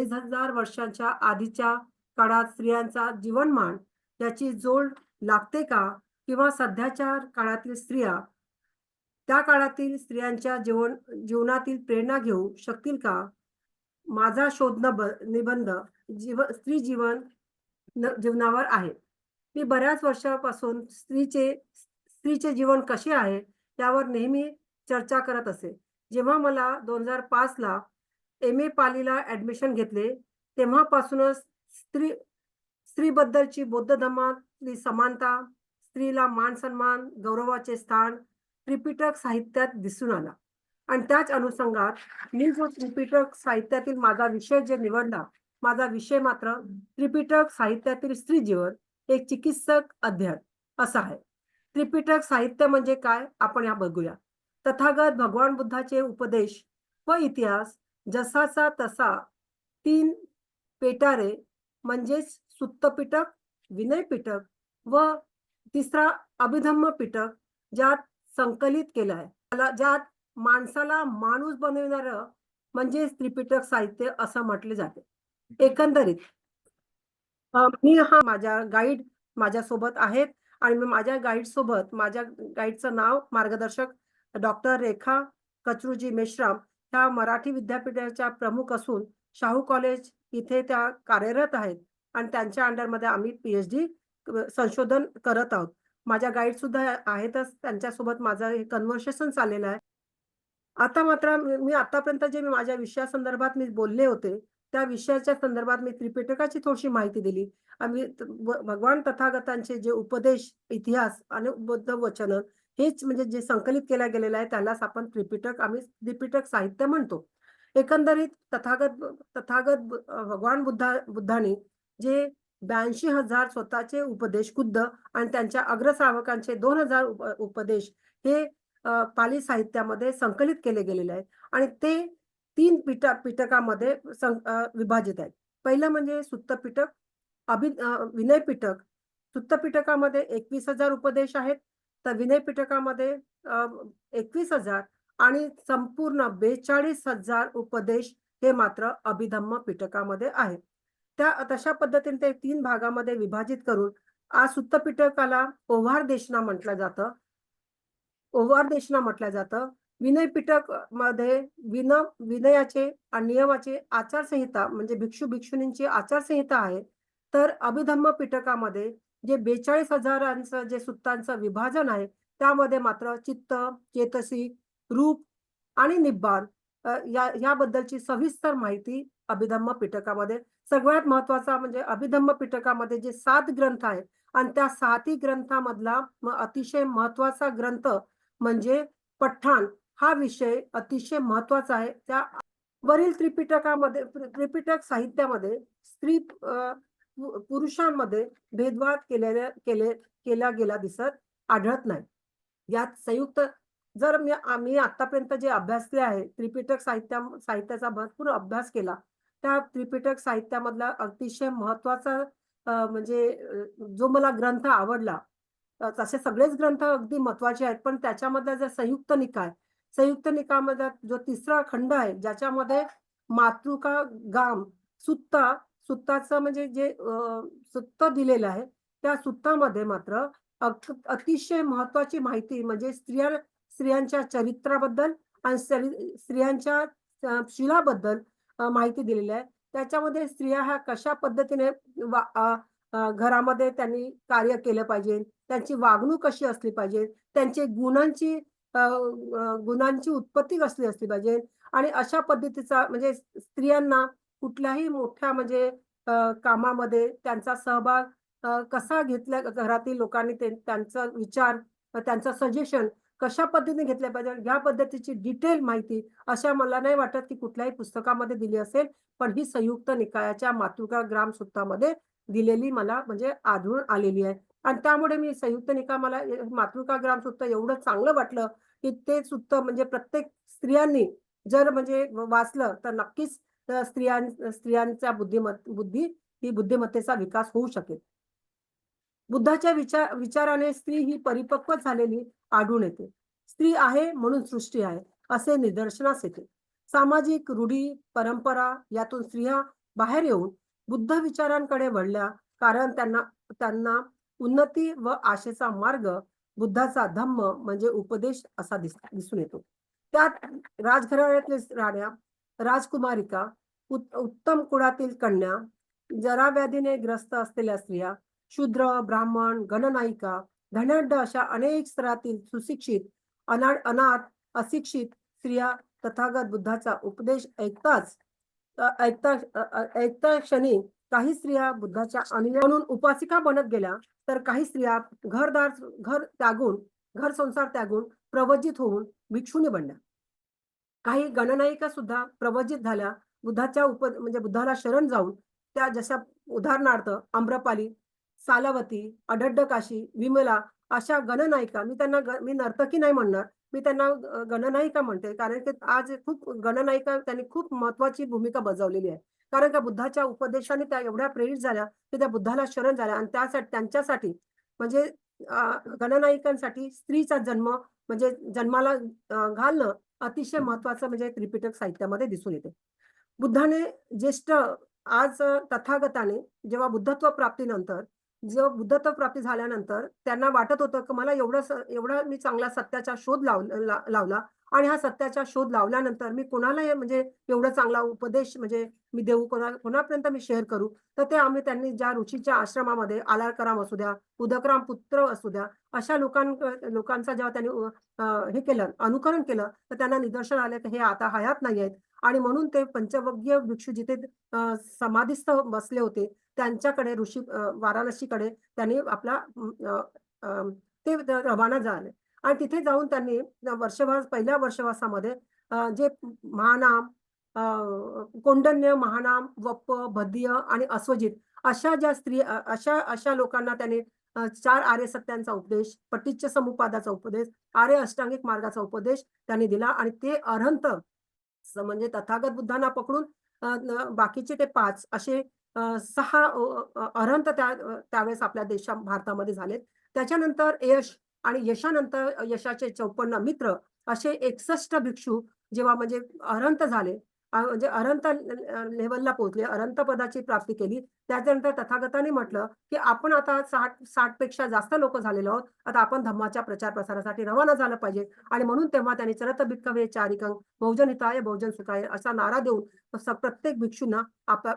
हजार वर्षांच्या आधीच्या काळात स्त्रियांचा जीवनमान याची जोड लागते का? किंवा सध्याच्या काळातील स्त्रिया त्या काळातील स्त्रियांच्या जीवनातील प्रेरणा घेऊ शकतील का? माझा निबंध स्त्री जीवनावर आहे. मी बऱ्याच वर्षापासून स्त्रीचे जीवन कसे आहे त्यावर नेहमी चर्चा करत असे. जेव्हा मला 2005 ला MA पालीला ऍडमिशन घेतले, तेव्हापासूनच स्त्रीबद्दलची बौद्ध धर्मातली समानता, स्त्रीला मान सन्मान, गौरवाचे स्थान त्रिपिटक साहित्यात दिसून आला. आणि त्याच अनुषंगात मी जो त्रिपिटक साहित्यातील माझा विषय जे निवडला, माझा विषय मात्र त्रिपिटक साहित्यातील स्त्री जीवन एक चिकित्सक अध्ययन असा आहे. त्रिपिटक साहित्य म्हणजे काय आपण या बघूया. तथागत भगवान बुद्धाचे उपदेश व इतिहास जसाचा तसा 3 पेटारे म्हणजेच सुत्त पिटक, विनय पिटक व तिसरा अभिधम्म पिटक ज्यात संकलित केलाय, ज्यात माणसाला माणूस बनविणारं म्हणजे त्रिपिटक साहित्य असं म्हटले जाते. एकंदरीत मी माझ्या गाईड माझ्यासोबत आहेत आणि मी माझ्या गाईडचं नाव मार्गदर्शक डॉक्टर रेखा कचरूजी मेश्राम ह्या मराठी विद्यापीठाच्या प्रमुख असून शाहू कॉलेज इथे त्या कार्यरत आहेत आणि त्यांच्या अंडरमध्ये आम्ही PhD संशोधन करत आहोत. माझ्या गाईड सुद्धा आहेतच, त्यांच्यासोबत माझं हे कन्व्हर्सेशन चाललेलं आहे. आता मात्र मी आतापर्यंत जे मी माझ्या विषयासंदर्भात मी बोलले होते, त्या विषयाच्या संदर्भात मी त्रिपिटकाची थोडीशी माहिती दिली. आम्ही भगवान तथागतांचे जे उपदेश, इतिहास आणि बुद्ध वचन हेच म्हणजे जे संकलित केल्या गेलेलं आहे त्यालाच आपण त्रिपिटक साहित्य म्हणतो. एकंदरीत तथागत भगवान बुद्धांनी जे 82,000 स्वतःचे उपदेश खुद्द आणि त्यांच्या अग्रश्रावकांचे 2,000 उपदेश हे पाली साहित्यामध्ये संकलित केले गेलेले आहेत आणि ते 3 पिटकामध्ये विभाजित आहेत. पहिलं म्हणजे सुत्त पिटक, विनय पिटक. सुत्त पिटकामध्ये 21,000 उपदेश आहेत, तर विनय पिटकामध्ये 21,000 आणि संपूर्ण 42,000 उपदेश हे मात्र अभिधम्म पिटकामध्ये आहेत. तशा पद्धतीने ते 3 भागामध्ये विभाजित करून आज सुत्त पिटकाला ओव्हार देशना म्हटलं जातं. विनय पिटक मध्ये विनयाचे आणि नियमाचे आचारसंहिता म्हणजे भिक्षुणींची आचारसंहिता आहे. तर अभिधम्म पिटकामध्ये जे 42,000 जे सुत्तांचं विभाजन आहे त्यामध्ये मात्र चित्त, चेतसिक, रूप आणि निब्बाण याबद्दलची सविस्तर माहिती अभिधम्म पिटकामध्ये. सगळ्यात महत्वाचा म्हणजे अभिधम्म पिटकामध्ये जे 7 ग्रंथ आहेत आणि त्या 7ही ग्रंथामधला अतिशय महत्वाचा ग्रंथ म्हणजे पठ्ठाण हा विषय अतिशय महत्वाचा आहे. त्या वरील त्रिपिटक साहित्यामध्ये स्त्री पुरुषांमध्ये भेदभाव केला गेला दिसत आढळत नाही. यात संयुक्त जर मी आतापर्यंत जे अभ्यासले आहे त्रिपिटक साहित्याचा भरपूर अभ्यास केला, त्या त्रिपिटक साहित्यामधला अतिशय महत्वाचा म्हणजे जो मला ग्रंथ आवडला, तसे सगळेच ग्रंथ अगदी महत्वाचे आहेत, पण त्याच्यामधला जर संयुक्त निकायामध्ये जो 3रा खंड आहे ज्याच्यामध्ये मातृका गाम सुत्ताचं म्हणजे जे सुत्त दिलेलं आहे त्या सुत्तामध्ये मात्र अतिशय महत्वाची माहिती म्हणजे स्त्रियांच्या चरित्राबद्दल आणि स्त्रियांच्या शीलाबद्दल माहिती दिलेली आहे. त्याच्यामध्ये स्त्रिया ह्या कशा पद्धतीने घरामध्ये त्यांनी कार्य केलं पाहिजे, त्यांची वागणूक कशी असली पाहिजे, त्यांचे गुणांची उत्पत्ती कसली असली पाहिजे आणि अशा पद्धतीचा म्हणजे स्त्रियांना कुठल्याही मोठ्या म्हणजे कामामध्ये त्यांचा सहभाग कसा घेतला, घरातील लोकांनी त्यांचा विचार, त्यांचं सजेशन कशा पद्धतीने घेतल्या पाहिजे या पद्धतीची डिटेल माहिती अशा मला नाही वाटत की कुठल्याही पुस्तकामध्ये दिली असेल, पण ही संयुक्त निकायाच्या मातृका ग्राम सुत्तामध्ये दिलेली मला म्हणजे आढळून आलेली आहे. आणि त्यामुळे मी संयुक्त निकाय मला मातृका ग्राम सुत्त एवढं चांगलं वाटलं की ते सुत्त म्हणजे प्रत्येक स्त्रियांनी जर म्हणजे वाचलं तर नक्कीच स्त्रियांच्या बुद्धिमत्तेचा विकास होऊ शकेल. बुद्धाच्या विचाराने स्त्री ही परिपक्व झालेली आढळून येते. स्त्री आहे म्हणून सृष्टी आहे असे निदर्शनास येते. सामाजिक रूढी परंपरा यातून स्त्रिया बाहेर येऊन बुद्ध विचारांकडे वळल्या, कारण त्यांना त्यांना उन्नती व आशेचा मार्ग बुद्धाचा धम्म म्हणजे उपदेश असा दिसून येतो. त्यात राजघराण्यातील राण्या, राजकुमारिका, उत्तम कुळातील कन्या, जराव्याधीने ग्रस्त असलेल्या स्त्रिया, शूद्र, ब्राह्मण, गणनायिका, धनाढ्य अशा अनेक स्तरातील सुशिक्षित, अनाथ, अशिक्षित स्त्रिया तथागत बुद्धाचा उपदेश ऐकता क्षणी काही स्त्रिया बुद्धाच्या अनुयायी म्हणून उपासिका बनत गेल्या, तर काही स्त्रिया घर संसार त्यागून प्रवजित होऊन भिक्षुणी बनल्या. काही गणनायिका सुद्धा प्रवजित झाल्या. म्हणजे बुद्धाला शरण जाऊन त्या जशा उदाहरणार्थ आम्रपाली, सालवती, अढड्डकाशी, विमला अशा गणनायिका मी नर्तकी नाही म्हणणार. मी त्यांना गणनायिका म्हणते. कारण की आज खूप गणनायिका त्यांनी खूप महत्त्वाची भूमिका बजावलेली आहे. कारण का बुद्धाच्या उपदेशाने त्या एवढ्या प्रेरित झाल्या, की त्या बुद्धाला शरण झाल्या आणि त्यांच्यासाठी म्हणजे गणनायिकांसाठी स्त्रीचा जन्म म्हणजे जन्माला घालणं अतिशय महत्त्वाचं म्हणजे त्रिपिटक साहित्यामध्ये दिसून येते. बुद्धाने ज्येष्ठ आज तथागताने जेव्हा बुद्धत्व प्राप्ती झाल्यानंतर त्यांना वाटत होतं की मला एवढा मी चांगला सत्याचा शोध लावला आणि हा सत्याचा शोध लावल्यानंतर मी कोणाला म्हणजे एवढा चांगला उपदेश म्हणजे मी देऊ, कोणापर्यंत मी शेअर करू. तर त्यांनी ज्या ऋषीच्या आश्रमामध्ये आलारकराम असू द्या, उदकराम पुत्र असू द्या, अशा लोकांचा जेव्हा त्यांनी हे केलं, अनुकरण केलं, तर त्यांना निदर्शन आलं की हे आता हयात नाही आहेत. आणि म्हणून ते पंचवग्य भिक्षू जिथे समाधीस्थ बसले होते, त्यांच्याकडे वाराणसीकडे त्यांनी आपला ते रवाना झाले आणि तिथे जाऊन त्यांनी पहिल्या वर्षवासामध्ये जे महानाम, कोंडन्य, महानाम, वप्प, भद्य आणि अश्वजित अशा ज्या अशा लोकांना त्यांनी 4 आर्य सत्यांचा उपदेश, पटिच्च समुपपादाचा उपदेश, आर्य अष्टांगिक मार्गाचा उपदेश त्यांनी दिला आणि ते अरहंत म्हणजे तथागत बुद्धांना पकडून बाकीचे ते 5 असे 6 अरहंत त्यावेळेस आपल्या भारतामध्ये झालेत. त्याच्यानंतर आणि यशानंतर यशाचे 54 मित्र असे 61 भिक्षू जेव्हा म्हणजे अरहंत झाले, म्हणजे अरहंत लेव्हलला पोहोचले, अरहंत पदाची प्राप्ती केली. त्याच्यानंतर तथागतांनी म्हटलं, की आपण आता 60 पेक्षा जास्त लोकं झालेलो आहोत. आता आपण धम्माच्या प्रचार प्रसारासाठी रवाना झालं पाहिजे आणि म्हणून तेव्हा त्यांनी चरत भिक्खवे चारिकं बहुजन हिताय बहुजन सुखाय असा नारा देऊन प्रत्येक भिक्षूंना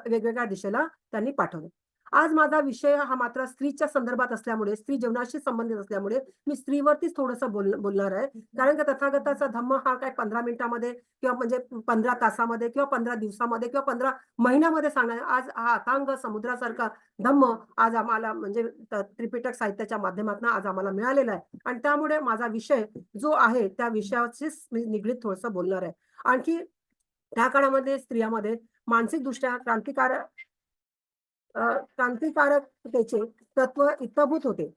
वेगवेगळ्या दिशेला त्यांनी पाठवलं. आज माझा विषय हा मात्र स्त्रीच्या संदर्भात असल्यामुळे, स्त्री जीवनाशी संबंधित असल्यामुळे मी स्त्रीवरतीच थोडंसं बोलणार आहे. कारण की तथागताचा धम्म हा काय 15 मिनिटामध्ये किंवा म्हणजे 15 तासामध्ये किंवा 15 दिवसामध्ये किंवा 15 महिन्यामध्ये सांगणार. आज हा अथांग समुद्रासारखा धम्म आज आम्हाला म्हणजे त्रिपिटक साहित्याच्या माध्यमातून आज आम्हाला मिळालेला आहे आणि त्यामुळे माझा विषय जो आहे त्या विषयाशीच मी निगडीत थोडंसं बोलणार आहे. आणखी त्या काळामध्ये स्त्रियामध्ये मानसिकदृष्ट्या क्रांतिकारकतेचे तत्व इत्थंभूत होते.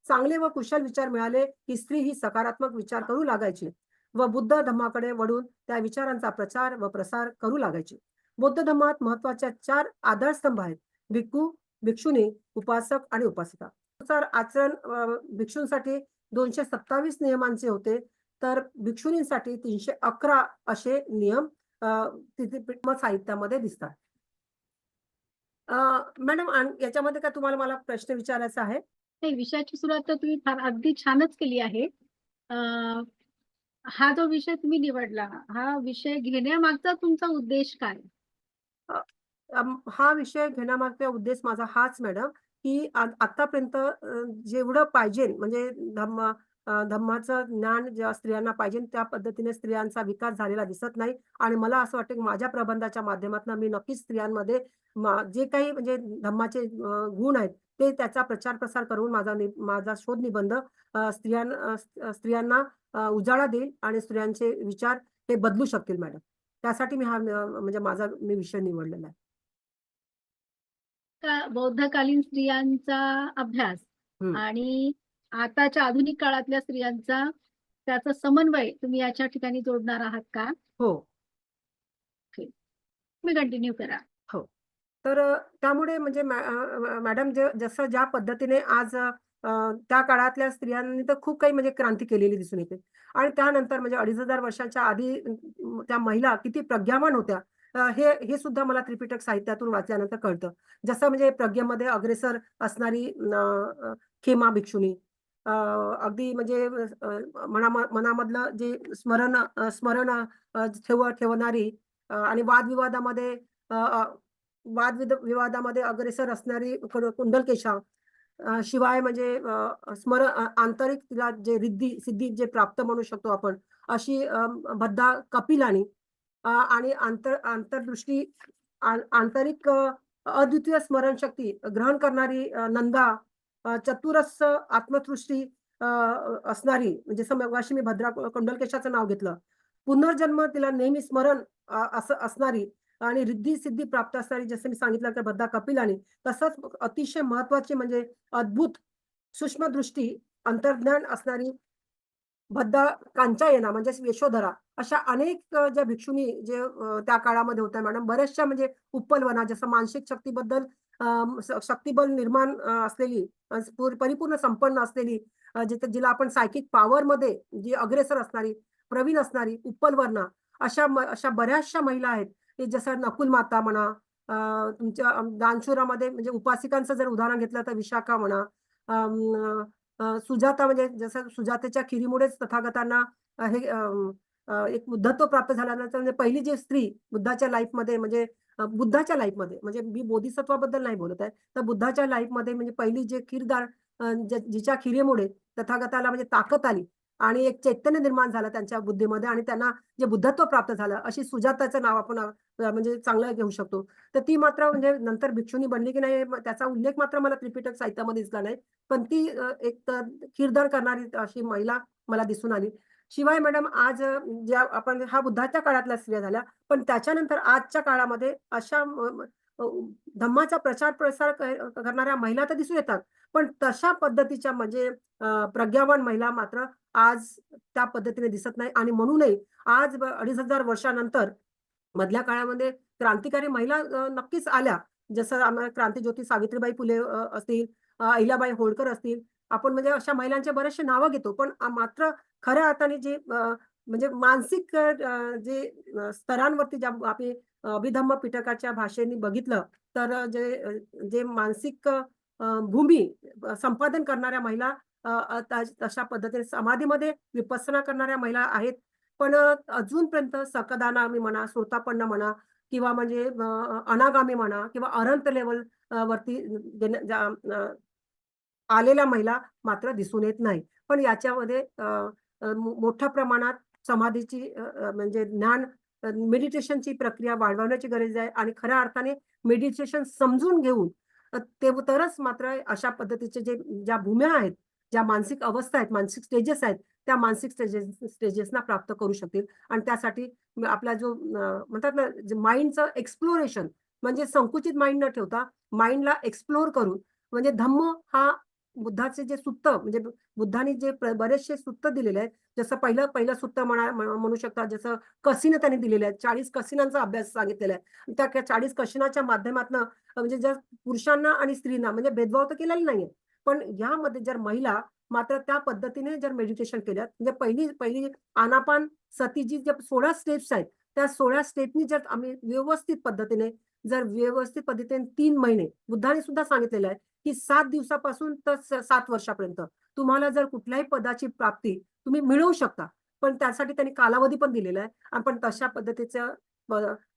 चांगले व कुशल विचार मिळाले की स्त्री ही सकारात्मक विचार करू लागायची व बुद्ध धम्माकडे वळून त्या विचारांचा प्रचार व प्रसार करू लागायची. बौद्ध धम्मात महत्वाच्या 4 आधारस्तंभ आहेत: भिक्खू, भिक्षुणी, उपासक आणि उपासिका. त्यानुसार आचरण भिक्षूंसाठी 227 नियमांचे होते, तर भिक्षुणींसाठी 311 असे नियम साहित्यामध्ये दिसतात. मॅडम याच्यामध्ये काय तुम्हाला मला प्रश्न विचारायचा आहे? नाही, विषयाची सुरुवात तर तुम्ही फार अगदी छानच केली आहे. हा जो विषय तुम्ही निवडला, हा विषय घेण्यामागचा तुमचा उद्देश काय? हा विषय घेण्यामागचा उद्देश माझा हाच मॅडम, की आतापर्यंत जेवढं पाहिजे म्हणजे धम्माचं ज्ञान ज्या स्त्रियांना पाहिजे त्या पद्धतीने स्त्रियांचा विकास झालेला दिसत नाही आणि मला असं वाटतं की माझ्या प्रबंधाच्या माध्यमातून मी नक्कीच स्त्रियांमध्ये जे काही म्हणजे धम्माचे गुण आहेत ते त्याचा प्रचार प्रसार करून माझा शोध निबंध स्त्रियांना उजाळा देईल आणि स्त्रियांचे विचार हे बदलू शकतील मॅडम. त्यासाठी मी म्हणजे मी विषय निवडलेला आहे. बौद्धकालीन स्त्रियांचा अभ्यास आणि आताच्या आधुनिक काळातल्या स्त्रियांचा त्याचा समन्वय तुम्ही याच्या ठिकाणी जोडणार आहात का? हो. तुम्ही कंटिन्यू करा. हो. तर त्यामुळे म्हणजे मॅडम जसं ज्या पद्धतीने आज त्या काळातल्या स्त्रियांनी तर खूप काही म्हणजे क्रांती केलेली दिसून येते आणि त्यानंतर म्हणजे 2500 वर्षाच्या आधी त्या महिला किती प्रज्ञावान होत्या हे सुद्धा मला त्रिपिटक साहित्यातून वाचल्यानंतर कळतं. जसं म्हणजे प्रज्ञेमध्ये अग्रेसर असणारी खेमा भिक्षुनी, अगदी म्हणजे मनामधलं जे स्मरण ठेवणारी, आणि विवादामध्ये अग्रेसर असणारी कुंडलकेशा, शिवाय म्हणजे आंतरिक तिला जे रिद्धी सिद्धी जे प्राप्त म्हणू शकतो आपण, अशी बद्धा कपिलानी, आणि आंतरदृष्टी आंतरिक अद्वितीय स्मरणशक्ती ग्रहण करणारी नंदा, चतुरस्र आत्मदृष्टी असणारी, जसं मगाशी मी भद्रा कुंडलकेशाचं नाव घेतलं. पुनर्जन्म तिला नेहमी स्मरण असं असणारी, आणि रिद्धी सिद्धी प्राप्त असणारी, जसं मी सांगितलं की बद्धा कपिलानी. तसंच अतिशय महत्वाची म्हणजे अद्भुत सूक्ष्मदृष्टी, अंतर्ज्ञान असणारी बद्दा कांचायना म्हणजे यशोधरा. अशा अनेक ज्या भिक्षुणी जे त्या काळामध्ये होत्या मॅडम, बऱ्याचशा म्हणजे उपलवना, जसं मानसिक शक्तीबद्दल शक्तिबल निर्माण असलेली, परिपूर्ण संपन्न असलेली, जिला आपण सायकिक पॉवरमध्ये जी अग्रेसर असणारी, प्रवीण असणारी उपलवर्णा, अशा बऱ्याचशा महिला आहेत की जसं नकुल माता म्हणा, तुमच्या दानशुरामध्ये म्हणजे उपासिकांचं जर उदाहरण घेतलं तर विशाखा म्हणा, सुजाता म्हणजे जसं सुजातेच्या खिरीमुळेच तथागतांना एक बुद्धत्व प्राप्त झाल्यानंतर म्हणजे पहिली जी स्त्री बुद्धाच्या लाईफमध्ये म्हणजे बुद्धाच्या लाईफमध्ये, म्हणजे मी बोधिसत्वाबद्दल नाही बोलत आहे, तर बुद्धाच्या लाईफमध्ये म्हणजे पहिली जे खीरदार, जिच्या खिरीमुळे तथागताला म्हणजे ताकद आली आणि एक चैतन्य निर्माण झालं त्यांच्या बुद्धीमध्ये, आणि त्यांना जे बुद्धत्व प्राप्त झालं, अशी सुजाताचं नाव आपण म्हणजे चांगलं घेऊ शकतो. तर ती मात्र म्हणजे नंतर भिक्षुणी बनली की नाही त्याचा उल्लेख मात्र मला त्रिपिटक साहित्यामध्ये दिसला नाही, पण ती एक खीरदार करणारी अशी महिला मला दिसून आली. शिवाय मॅडम आज ज्या आपण हा बुद्धाच्या काळातल्या स्त्रिया झाल्या, पण त्याच्यानंतर आजच्या काळामध्ये अशा अ, धम्माचा प्रचार प्रसार करणाऱ्या महिला तर दिसून येतात, पण तशा पद्धतीच्या म्हणजे प्रज्ञावान महिला मात्र आज त्या पद्धतीने दिसत नाही, आणि म्हणूनही आज 2500 वर्षानंतर मधल्या काळामध्ये क्रांतिकारी महिला नक्कीच आल्या. जसं आम्हाला क्रांतीज्योती सावित्रीबाई फुले असतील, अहिल्याबाई होळकर असतील. आपण म्हणजे अशा महिलांचे बरेचसे नावं घेतो. पण मात्र खऱ्या अर्थाने जे म्हणजे मानसिक जे स्तरांवरती ज्या आपण अभिधम्म पिटकाच्या भाषेने बघितलं, तर जे मानसिक भूमी संपादन करणाऱ्या महिला, तशा पद्धतीने समाधीमध्ये विपස්සना करणाऱ्या महिला आहेत. पण अजूनपर्यंत सकदानामी म्हणा, सोतापन्न म्हणा, किंवा म्हणजे अनागामी म्हणा, किंवा अरहंत लेव्हल वरती आलेल्या महिला मात्र दिसून येत नाही. पण याच्यामध्ये मोठ्या प्रमाणात समाधीची म्हणजे ज्ञान, मेडिटेशनची प्रक्रिया वाढवण्याची गरज आहे, आणि खऱ्या अर्थाने मेडिटेशन समजून घेऊन ते तरच मात्र अशा पद्धतीचे ज्या भूम्या आहेत, ज्या मानसिक अवस्था आहेत, मानसिक स्टेजेस आहेत, त्या मानसिक स्टेजेसना प्राप्त करू शकतील. आणि त्यासाठी आपला जो म्हणतात ना, माइंडचं एक्सप्लोरेशन, म्हणजे संकुचित माइंड न ठेवता माइंडला एक्सप्लोर करून, म्हणजे धम्म हा बुद्धाचे जे सुत्त म्हणजे बुद्धांनी जे बरेचसे सुत्त दिलेले आहेत, जसं पहिलं सुत्त म्हणू शकता, जसं कसीनं त्यांनी दिलेले आहेत. 40 कसिनांचा अभ्यास सांगितलेला आहे. त्या 40 कसिनाच्या माध्यमातनं म्हणजे जर पुरुषांना आणि स्त्रींना म्हणजे भेदभाव तर केलेला नाहीये. पण यामध्ये जर महिला मात्र त्या पद्धतीने जर मेडिटेशन केल्यात, म्हणजे पहिली आनापान सतीची ज्या 16 स्टेप्स आहेत, त्या 16 स्टेपनी जर आम्ही व्यवस्थित पद्धतीने 3 महिने, बुद्धाने सुद्धा सांगितलेलं आहे, की 7 दिवसापासून तर 7 वर्षापर्यंत तुम्हाला जर कुठल्याही पदाची प्राप्ती तुम्ही मिळवू शकता. पण त्यासाठी त्यांनी कालावधी पण दिलेला आहे. आपण तशा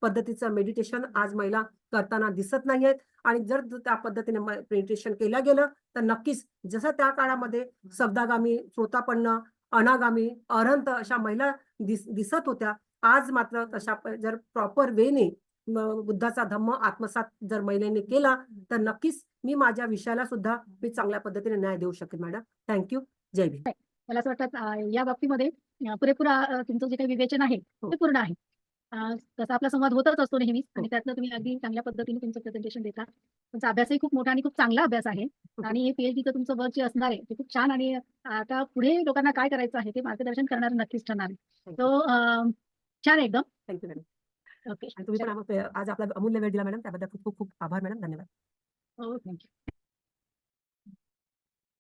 पद्धतीचं मेडिटेशन आज महिला करताना दिसत नाहीयेत, आणि जर त्या पद्धतीने मेडिटेशन केलं गेलं, तर नक्कीच जसं त्या काळामध्ये सगदागामी, श्रोतापन्न, अनागामी, अरहंत अशा महिला दिसत होत्या. आज मात्र तशा जर प्रॉपर वेने बुद्धाचा धम्म आत्मसात जर महिलेने केला, तर नक्कीच मी माझ्या विषयाला सुद्धा मी चांगल्या पद्धतीने न्याय देऊ शकेन मॅडम. Thank you. जय भीम. मला असं वाटतं या बाबतीमध्ये पुरेपूर तुमचं जे काही विवेचन आहे हो. ते पूर्ण आहे. तसा आपला संवाद होतच असतो नेहमीच, हो. आणि त्यातनं तुम्ही अगदी चांगल्या पद्धतीने तुमचं प्रेझेंटेशन देता. तुमचा अभ्यासही खूप मोठा आणि खूप चांगला अभ्यास आहे, आणि पीएचडीचं तुमचं वर्क जे असणार आहे ते खूप छान, आणि आता पुढे लोकांना काय करायचं आहे ते मार्गदर्शन करणारं नक्कीच ठरणार आहे. तो छान आहे एकदम. Thank you madam. ओके. आणि तुम्ही पण आज आपला अमूल्य वेळ दिला मॅडम, त्याबद्दल खूप खूप खूप आभार मॅडम. धन्यवाद. हो, थँक्यू.